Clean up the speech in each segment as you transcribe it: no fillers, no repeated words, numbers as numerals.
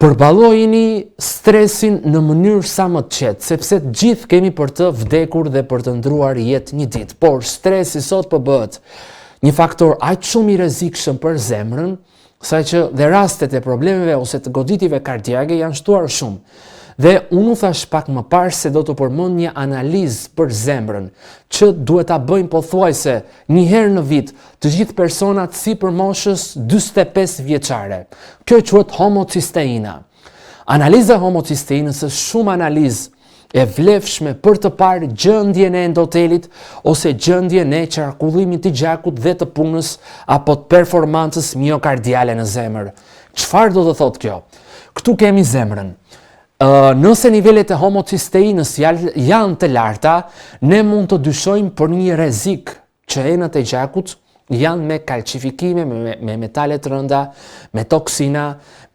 përballojini stresin në mënyrë sa më të qetë, sepse të gjithë kemi për të vdekur dhe për të ndruar jetë një ditë, por stresi sot po bëhet një faktor aq shumë i rrezikshëm për zemrën, saqë dhe rastet e problemeve ose të goditjeve kardiake janë shtuar shumë. Dhe unë u thash pak më parë se do të përmend një analizë për zemrën, që duhet ta bëjmë pothuajse një herë në vit të gjithë personat sipër moshës 45 vjeçare. Kjo quhet homocysteina. Analiza e homocysteinës është shumë analizë e vlefshme për të parë gjendjen e endotelit ose gjendjen e qarkullimit të gjakut dhe të punës apo të performancës miokardiale në zemër. Çfarë do të thotë kjo? Këtu kemi zemrën. Nëse nivelet e homocysteinës janë të larta, ne mund të dyshojmë për një rrezik që enët e gjakut janë me kalcifikime, me metale të rënda, me toksina,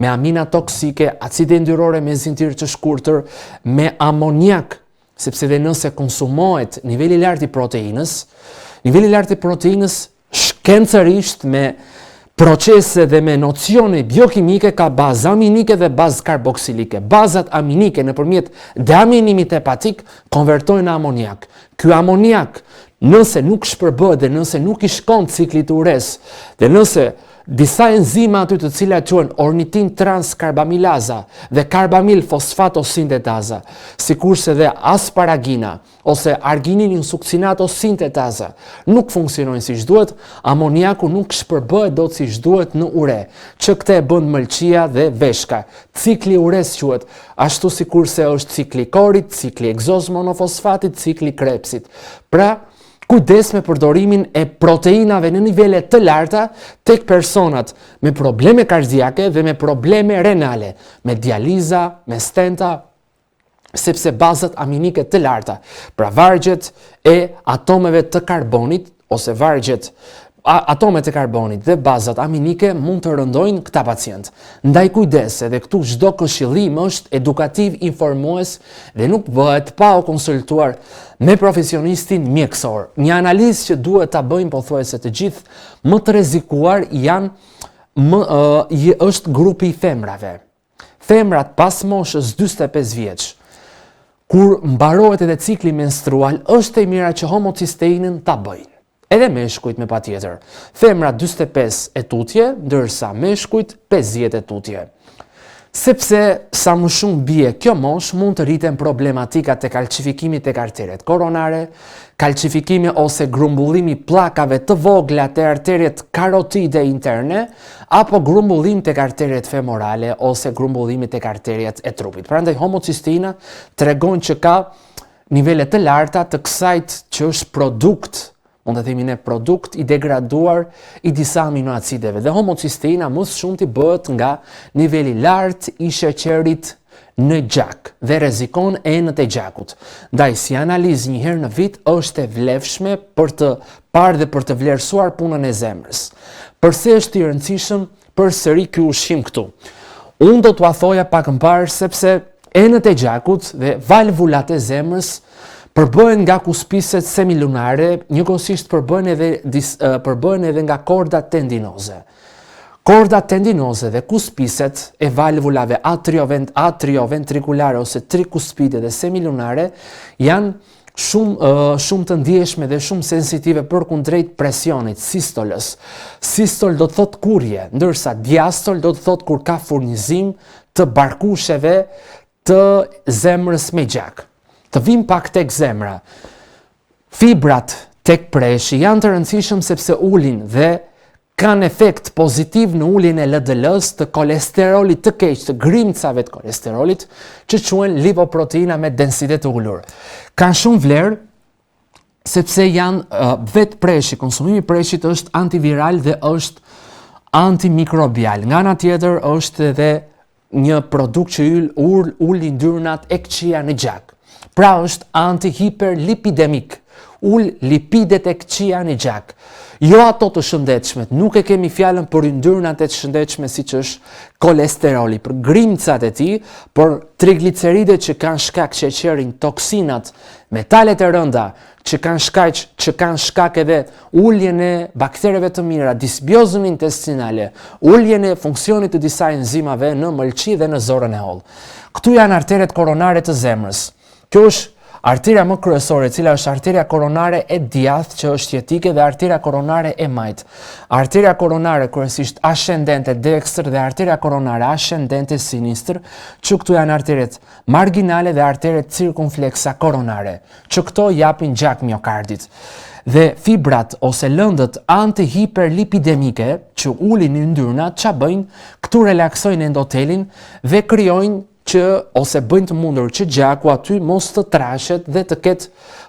me amina toksike, acide yndyrore me zinxhir të shkurtër, me amoniak, sepse dhe nëse konsumohet niveli i lartë i proteinës, shkencërisht me procese dhe me nocione biokimike ka bazë aminike dhe bazë karboksilike. Bazat aminike nëpërmjet deaminimit hepatik konvertojnë në amoniak. Ky amoniak, nëse nuk shpërbëhet dhe nëse nuk i shkon ciklit të ures, dhe nëse disa enzima aty të cilat quhen ornitin transkarbamilaza dhe karbamil fosfatosintetaza, sikurse dhe asparagina ose arginin succinatosintetasa nuk funksionojnë siç duhet, amoniaku nuk shpërbëhet dot siç duhet në ure, që këtë e bën mëlçia dhe veshka. Cikli ures quhet, ashtu sikurse është cikli korit, cikli egzoz monofosfatit, cikli krepsit. Pra, kujdes me përdorimin e proteinave në nivele të larta tek personat me probleme kardiake dhe me probleme renale, me dializa, me stenta, sepse bazat aminike të larta, pra vargjet e atomeve të karbonit ose vargjet atomet e karbonit dhe bazat aminike mund të rëndojnë këta pacient. Ndaj kujdes, edhe këtu çdo këshillim është edukativ, informues dhe nuk bëhet pa u konsultuar me profesionistin mjekësor. Një analizë që duhet ta bëjmë pothuajse të gjithë më të rrezikuar është grupi i femrave. Femrat pas moshës 45 vjeç, kur mbarohet edhe cikli menstrual, është e mira që homocysteinën ta bëjnë. Edhe meshkujt me patjetër. Femrat 45 e tutje, ndërsa meshkujt 50 e tutje. Sepse sa më shumë bie kjo moshë, mund të rriten problematikat e kalcifikimit tek arteret koronare, kalcifikimi ose grumbullimi pllakave të vogla te arteret karotide interne, apo grumbullim tek arteret femorale ose grumbullimi tek arteret e trupit. Prandaj homocysteina tregon që ka nivele të larta të kësajt që është produkt, mund të themi ne produkt i degraduar i disa aminoacideve, dhe homocysteina më së shumti bëhet nga niveli lart i sheqerit në gjak dhe rrezikon enët e gjakut. Ndaj si analizë një herë në vit është e vlefshme për të parë dhe për të vlerësuar punën e zemrës. Përse është i rëndësishëm përsëri ky ushqim këtu? Unë do t'ua thoja pak më parë sepse enët e gjakut dhe valvulat e zemrës përbëhen nga kuspiset semilunare, njëkohësisht përbëhen edhe nga kordat tendinoze. Kordat tendinoze dhe kuspiset e valvulave atrioventrikulare ose trikuspide dhe semilunare janë shumë të ndjeshme dhe shumë sensitive për kundrejt presionit, sistolës. Sistol do të thot kurje, ndërsa diastol do të thot kur ka furnizim të barkusheve të zemrës me gjak. Të vim pak tek zemra. Fibrat tek preshi janë të rëndësishëm sepse ulin dhe kanë efekt pozitiv në uljen e LDL-s, të kolesterolit të keq, të grimcave të kolesterolit, që quhen lipoproteina me densitet të ulur. Kanë shumë vlerë sepse janë vetë preshi, konsumimi i preshit është antiviral dhe është antimikrobial. Nga ana tjetër është edhe një produkt që ul yndyrnat e këqija në gjak. Pra është antihiperlipidemik. ul lipidet e këqija në gjak. Jo ato të shëndetshmet, nuk e kemi fjalën për yndyrnat e të shëndetshme siç është kolesteroli, për grimcat e tij, për trigliceridet që kanë shkak sheqerin, toksinat, metalet e rënda që kanë shkak edhe uljen e baktereve të mira, disbiozën intestinale, uljen e funksionit të disa enzimave në mëlçi dhe në zorën e hollë. Këtu janë arteret koronare të zemrës. Kjo është arteria më kryesore, cila është arteria koronare e djathtë që është jetike dhe arteria koronare e majt. Arteria koronare kryesisht ascendente dekstër dhe arteria koronare ascendente sinistër, që këtu janë arteret marginale dhe arteret cirkumflexa koronare, që këto japin gjak miokardit. Dhe fibrat ose lëndët antihiperlipidemike që ulin në yndyrna, ç'a bëjnë? Këtu relaksojnë endotelin dhe krijojnë ose bëjnë të mundur që gjaku aty mos të trashet dhe të ketë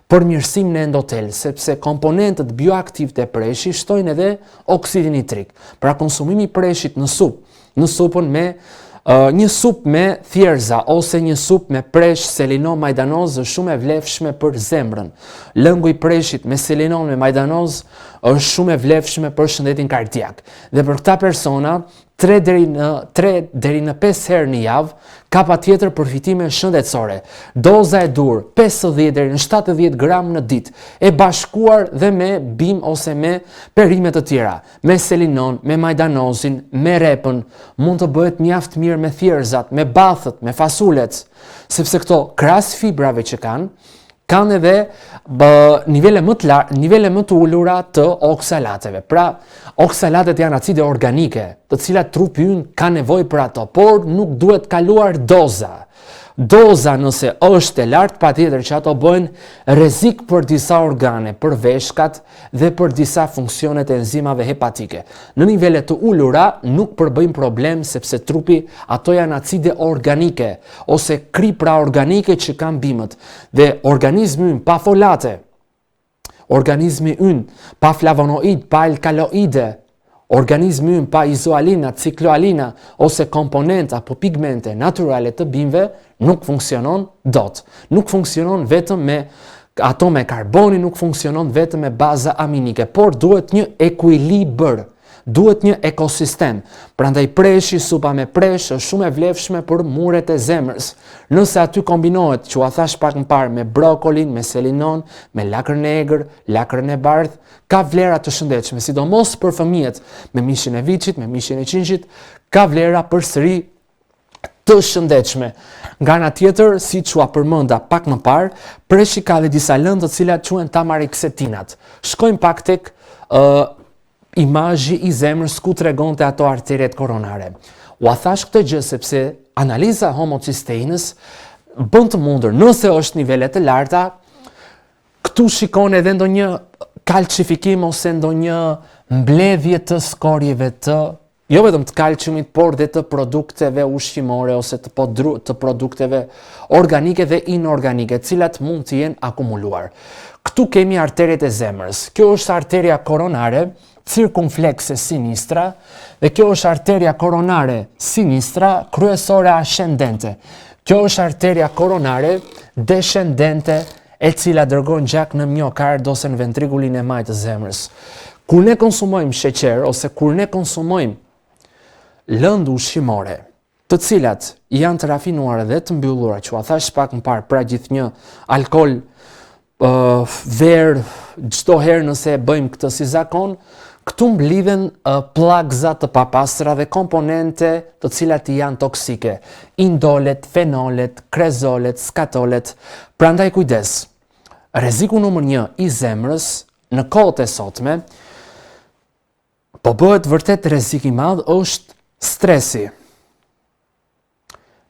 përmirësim në endotel, sepse komponentët bioaktiv të preshi shtojnë edhe oksidin nitrik. Pra konsumimi i preshit në supën me një supë me thjerza ose një supë me presh selinon majdanoz është shumë e vlefshme për zemrën. Lëngu i preshit me selinon me majdanoz është shumë e vlefshme për shëndetin kardiak. Dhe për këta persona, 3 deri në 5 herë në javë ka patjetër përfitime shëndetësore. Doza e dur 50 deri në 70 gram në ditë, e bashkuar dhe me bim ose me perime të tjera, me selinon, me majdanozin, me repën, mund të bëhet mjaft mirë me thjerzat, me bathët, me fasulet, sepse këto krahas fibrave që kanë edhe nivele më të ulura të oksalateve. Pra, oksalatet janë acide organike, të cilat trupi ynë ka nevojë për ato, por nuk duhet kaluar doza. Doza nëse është e lartë, patjetër që ato bëjnë rrezik për disa organe, për veshkat dhe për disa funksionet e enzimave hepatike. Në nivele të ulura nuk përbëjnë problem sepse trupi ato janë acide organike ose kripra organike që kanë bimët dhe organizmi ynë pa folate, organizmi ynë pa flavonoid, pa alkaloide, organizmi ynë pa izoalina, cikloalina ose komponenta apo pigmente naturale të bimëve nuk funksionon dot. Nuk funksionon vetëm me atome karboni, nuk funksionon vetëm me baza aminike, por duhet një ekuilibër, duhet një ekosistem. Prandaj preshi, supa me presh është shumë e vlefshme për muret e zemrës. Nëse aty kombinohet, që a thash pak më parë, me brokolin, me selinon, me lakrën e egër, lakrën e bardhë, ka vlera të shëndetshme, sidomos për fëmijët me mishin e viçit, me mishin e qinçit, ka vlera përsëri të shëndetshme. Nga ana tjetër, siç u përmenda pak më parë, preshi ka dhe disa lëndë të cilat quhen tamariksetinat. Shkojmë pak tek imazhi i zemrës ku tregonte ato arteret koronare. U a thash këtë gjë sepse analiza homocisteinës bën të mundur, nëse është nivelet të larta, këtu shikon edhe ndonjë kalcifikim ose ndonjë mbledhje të skorjeve të jo vetëm të kalciumit, por dhe të produkteve ushqimore ose të produkteve organike dhe inorganike, cilat mund të jenë akumuluar. Këtu kemi arteret e zemrës. Kjo është arteria koronare cirkumflexe sinistra dhe kjo është arteria koronare sinistra kryesore ascendente. Kjo është arteria koronare descendente e cila dërgon gjak në miokard ose në ventrikulin e majt të zemrës. Kur ne konsumojmë sheqer ose kur ne konsumojmë lëndë ushqimore, të cilat janë të rafinuara dhe të mbyllura, që a thash pak më parë, pra gjithnjë alkool, verë, çdo herë nëse bëjmë këtë si zakon, këtu mblidhen plagza të papastra dhe komponente të cilat janë toksike, indolet, fenolet, krezolet, skatolet. Prandaj kujdes. Rreziku numër 1 i zemrës në kohët e sotme, po bëhet vërtet rrezik i madh, është stresi.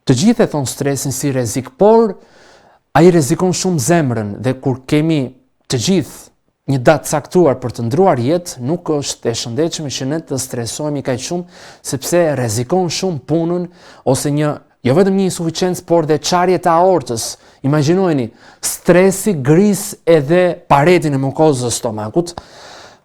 Të gjithë e thonë stresin si rrezik, por ai rrezikon shumë zemrën dhe kur kemi të gjithë një datë caktuar për të ndruar jetë, nuk është e shëndetshme që ne të stresohemi kaq shumë, sepse rrezikon shumë punën ose jo vetëm një insuficiencë, por dhe çarje të aortës. Imagjinojeni, stresi gris edhe paretin e mukozës së stomakut.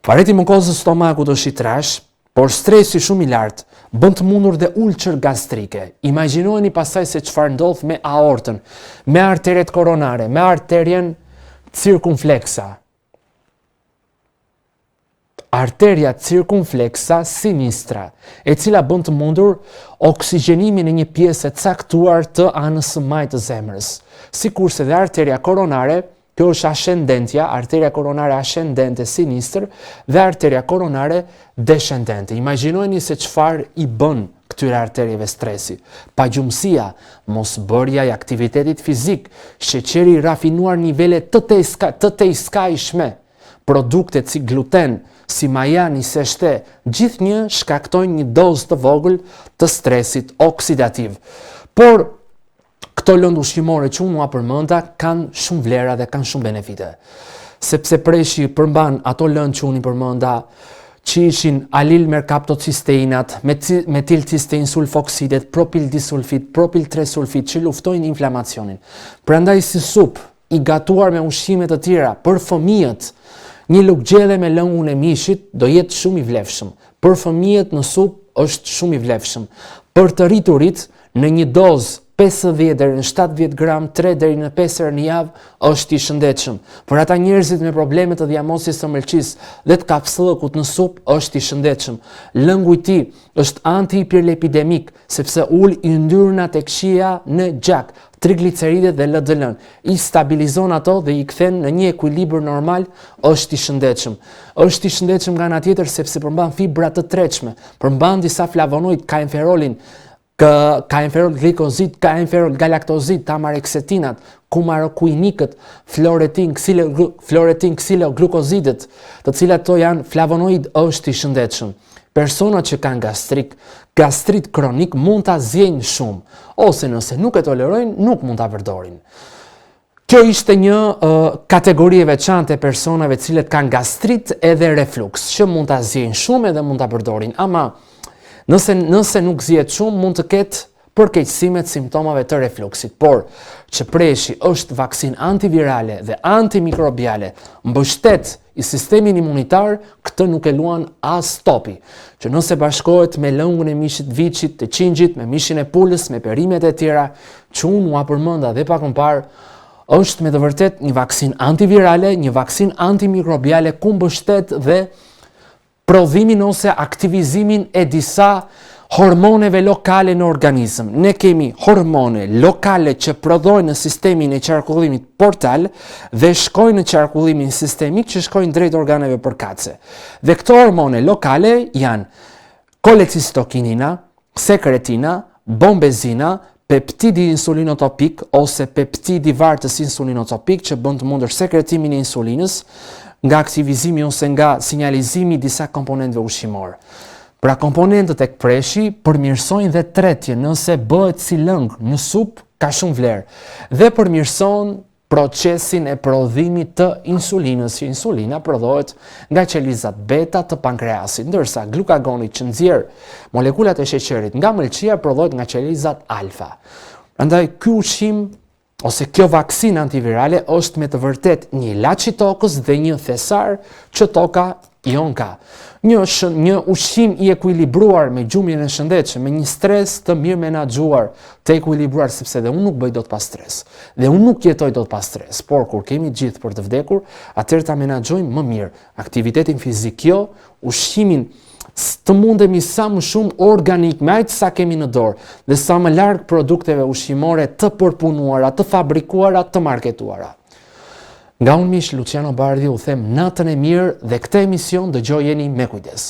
Pareti i mukozës së stomakut është i trash, por stresi shumë i lartë bën të mundur dhe ulçër gastrike. Imagjinojeni pastaj se çfarë ndodh me aortën, me arteret koronare, me arterien cirkumflexa. arteria circumflexa sinistra, e cila bën të mundur oksigjenimin e një pjesë e caktuar të anës së majtë të zemrës. Sikurse dhe arteria koronare, kjo është ascendentja, arteria koronare ascendente sinistër dhe arteria koronare descendente. Imagjinojeni se çfarë i bën këtyre arterieve stresi. Pagjumësia, mosbërja e aktivitetit fizik, sheqeri i rafinuar, nivele të tejskajshme, produktet si gluten, si majani, seshte, gjithnjë shkaktojnë një dozë të vogël të stresit oksidativ. Por këto lëndë ushqimore që unë ua përmenda kanë shumë vlera dhe kanë shumë benefite. Sepse preshi përmban ato lëndë që unë i përmenda, që ishin alil merkaptocisteinat, metilcistein sulfoksidet, propildisulfit, propiltresulfit, që luftojnë inflamacionin. Prandaj si sup i gatuar me ushqime të tjera për fëmijët, një luggjelle me lëngun e mishit do jetë shumë i vlefshëm. Për fëmijët në sup është shumë i vlefshëm. Për të rriturit në një dozë 50 deri në 70 gram 3 deri në 5 herë në javë është i shëndetshëm. Për ata njerëzit me probleme të dhjamosis së mëlçisë dhe të kapsllëkut në sup është i shëndetshëm. Lëngu i tij është antihiperlipidemik sepse ul yndyrnat e këqija në gjak, trigliceridet dhe LDL-n. I stabilizon ato dhe i kthen në një ekuilibër normal, është i shëndetshëm. Është i shëndetshëm nga ana tjetër sepse përmban fibra të tretshme, përmban disa flavonoid, kaenferolin, kaenferol glikozid, kaenferol galaktozid, tamareksetinat, kumarokuinikët, floretin ksiloglukozidët, të cilat to janë flavonoid, është i shëndetshëm. Personat që kanë gastrit kronik mund ta zgjenjë shumë, ose nëse nuk e tolerojnë, nuk mund ta përdorin. Kjo ishte një kategori e veçantë e personave cilët kanë gastrit edhe refluks, që mund ta zgjenjë shumë edhe mund ta përdorin, ama nëse nuk zgjehet shumë, mund të ketë përkeqësime të simptomave të refluksit, por që preshi është vaksinë antivirale dhe antimikrobiale, mbështet i sistemin imunitar, këtë nuk e luan as topi. Që nëse bashkohet me lëngun e mishit viçit, të qingjit, me mishin e pulës, me perimet e tjera, që unë ua përmenda dhe pak më parë, është me të vërtet një vaksinë antivirale, një vaksinë antimikrobiale ku mbështet dhe prodhimin ose aktivizimin e disa hormoneve lokale në organizëm. Ne kemi hormone lokale që prodhojnë në sistemin e qarkullimit portal dhe shkojnë në qarkullimin sistemik që shkojnë drejt organeve përkatëse. Dhe këto hormone lokale janë kolecistokinina, sekretina, bombezina, peptidi insulinotopik ose peptidi vartës insulinotopik që bën të mundur sekretimin e insulinës nga aktivizimi ose nga sinjalizimi disa komponentëve ushqimor. Pra komponentët e preshi përmirësojnë dhe tretjen nëse bëhet si lëng në sup ka shumë vlerë dhe përmirëson procesin e prodhimit të insulinës, që insulina prodhohet nga qelizat beta të pankreasit, ndërsa glukagoni që nxjerr molekulat e sheqerit nga mëlçia prodhohet nga qelizat alfa. Prandaj ky ushqim ose kjo vaksinë antivirale është me të vërtet një ilaç i tokës dhe një thesar që toka jon ka. Një ushqim i ekuilibruar me gjumjen e shëndetshme, me një stres të mirë menaxhuar, të ekuilibruar, sepse dhe unë nuk bëj dot pas stres. Dhe unë nuk jetoj dot pas stres, por kur kemi gjithë për të vdekur, atëherë ta menaxhojmë më mirë aktivitetin fizik, ushqimin, të mundemi sa më shumë organik me aq sa kemi në dorë dhe sa më larg produkteve ushqimore të përpunuara, të fabrikuara, të marketuara. Nga unë mish Luciano Bardhi u them natën e mirë dhe këtë emision dëgjojeni me kujdes.